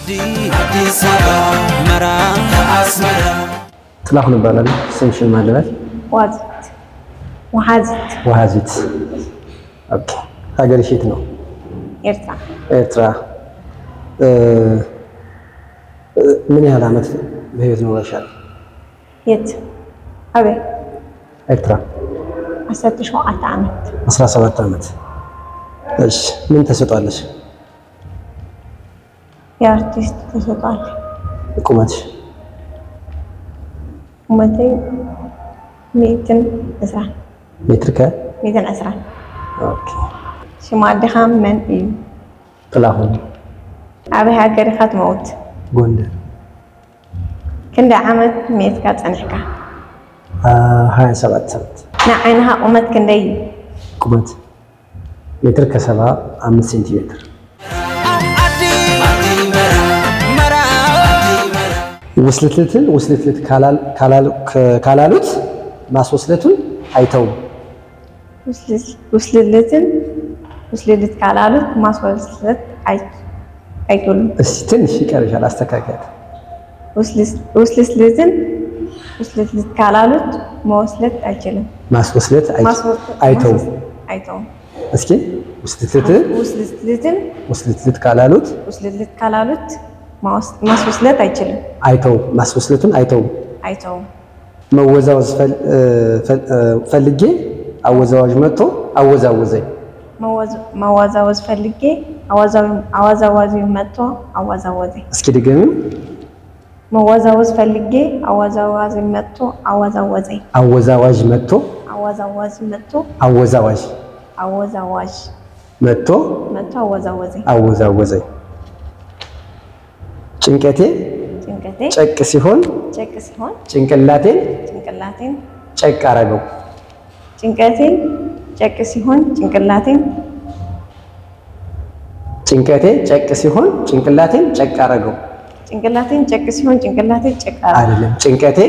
አዲስ አበባ መራም አስመራ ጥላሁን ይባላል ስምሽን ማለበት ወሃዚት ኦኬ ሀገርሽ የት ነው ኤርትራ ምን ያህል አመት በህይወት ኖረሻል የት አቤ ኤርትራ 17 አመት እሺ ምን ተሰጣለሽ የአርቲስት ተሰጣለ ቁመትሽ ሜትር ሜትር አስራ ኦኬ ሽማድኻም መን እዩ ጥላሁን አበ ሀገር ኸትመውት ጎንደር ክንደ ዓመት ሜትካ ጸንሕካ 27 ዓመት ንዓይንኻ ቁመት ክንደይ ቁመት ሜትር ከ75 ሴንቲሜትር ውስልትልት ካላሉት ማስወስለቱን አይተው ውስልት ካላሉት ማስወስለት አይተው እሺ ትንሽ ይቀርሻል አስተካክያት ውስልት ካላሉት መወስለት አይችልም ማስወስለት አይተው እስኪ ውስልት ካላሉት ማስወስለት አይችልም ማስወስለቱን አይተው መወዛወዝ ፈልጌ አወዛዋዥ መጥቶ አወዛወዘኝ መወዛወዝ ፈልጌ አወዛዋዥ መጥቶ አወዛወዘኝ እስኪ ድገሚ መወዛወዝ ፈልጌ አወዛዋዥ መጥቶ አወዛወዘኝ አወዛዋዥ መጥቶ አወዛዋዥ መጥቶ አወዛወዘኝ ጭንቀቴ ጨቅ ሲሆን ጭንቅላቴን ጨቅ አረገው ጭንቀቴ ጨቅ ሲሆን ጭንቅላቴን ጨቅ አረገው አይደለም ጭንቀቴ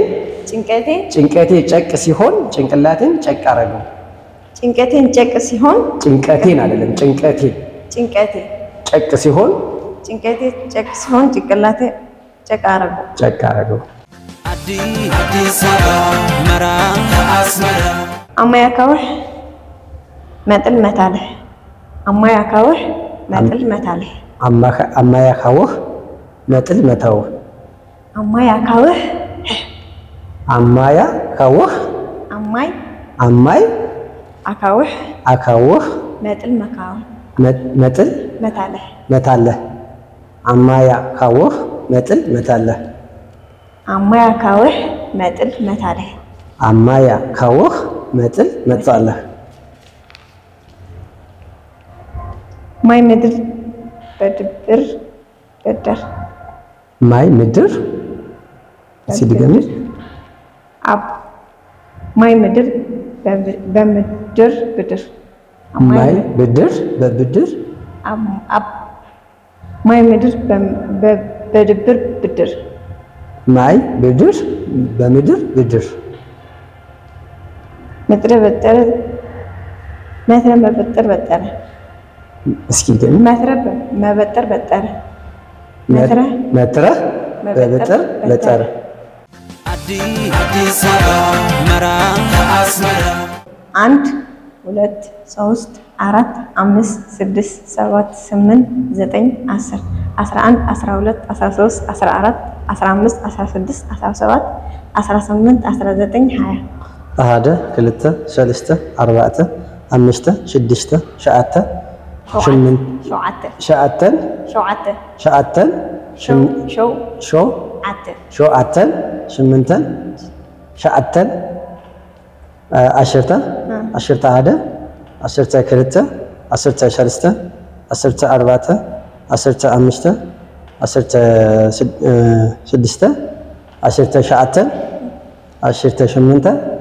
ጨቅ ሲሆን ጭንቅላቴን ጨቅ አረገው ጭንቀቴን አይደለም ጭንቀቴ ጨቅ ሲሆን ጭንቅላቴ ጨቅ አረገው አዲስ አበባ መራም አስመራ አማያካውህ መጥል መታለህ አማያካውህ መጥል መታው አካውህ መጥል መታለህ አማያካውህ መጥል መታለህ ማይ ምድር በድብር በደር ማይ ምድር ሲድገም ማይ ምድር በምድር ብድር ማይ ብድር በብድር ማይ ምድር በድብር ብድር ማይ ብድር በምድር ብድር መጥረ መበጠር በጠረ እስኪ ግን መጥረ መበጠር በጠረ መጥረ በበጠር በጠረ አዲስ አበባ መራም አስመራ 1 2 3 4 5 6 7 8 9 10 11 12 13 14 15 16 17 18 19 20 أحد كلتا ثلاثة أربعة خمسة سدسة سبعة ثمانية عشرة هذا عشرة كلتا عشرة ثلاثة عشرة أربعة عشرة خمسة عشرة سدسة عشرة سبعة عشرة ثمانية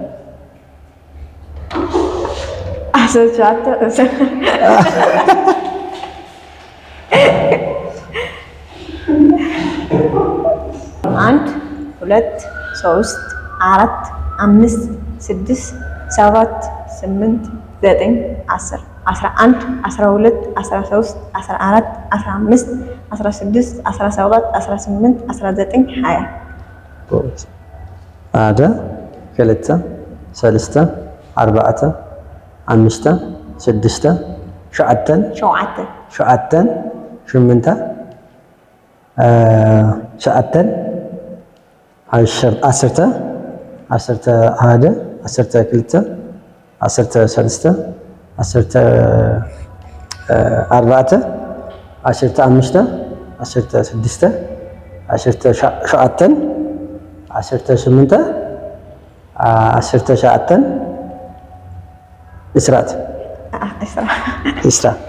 አንድ ሁለት ሶስት አራት አምስት ስድስት ሰባት ስምንት ዘጠኝ 10 11 12 13 14 15 16 17 18 19 20 هذا ثلاثة ثلاثة أربعة خمسة سدسة شعتن شمنتا شعتن عشرة هذا عشرة كلتا عشرة ثلاثة عشرة أربعة عشرة خمسة عشرة سدسة عشرة شعتن عشرة شمنتا عشرة شعتن إسرات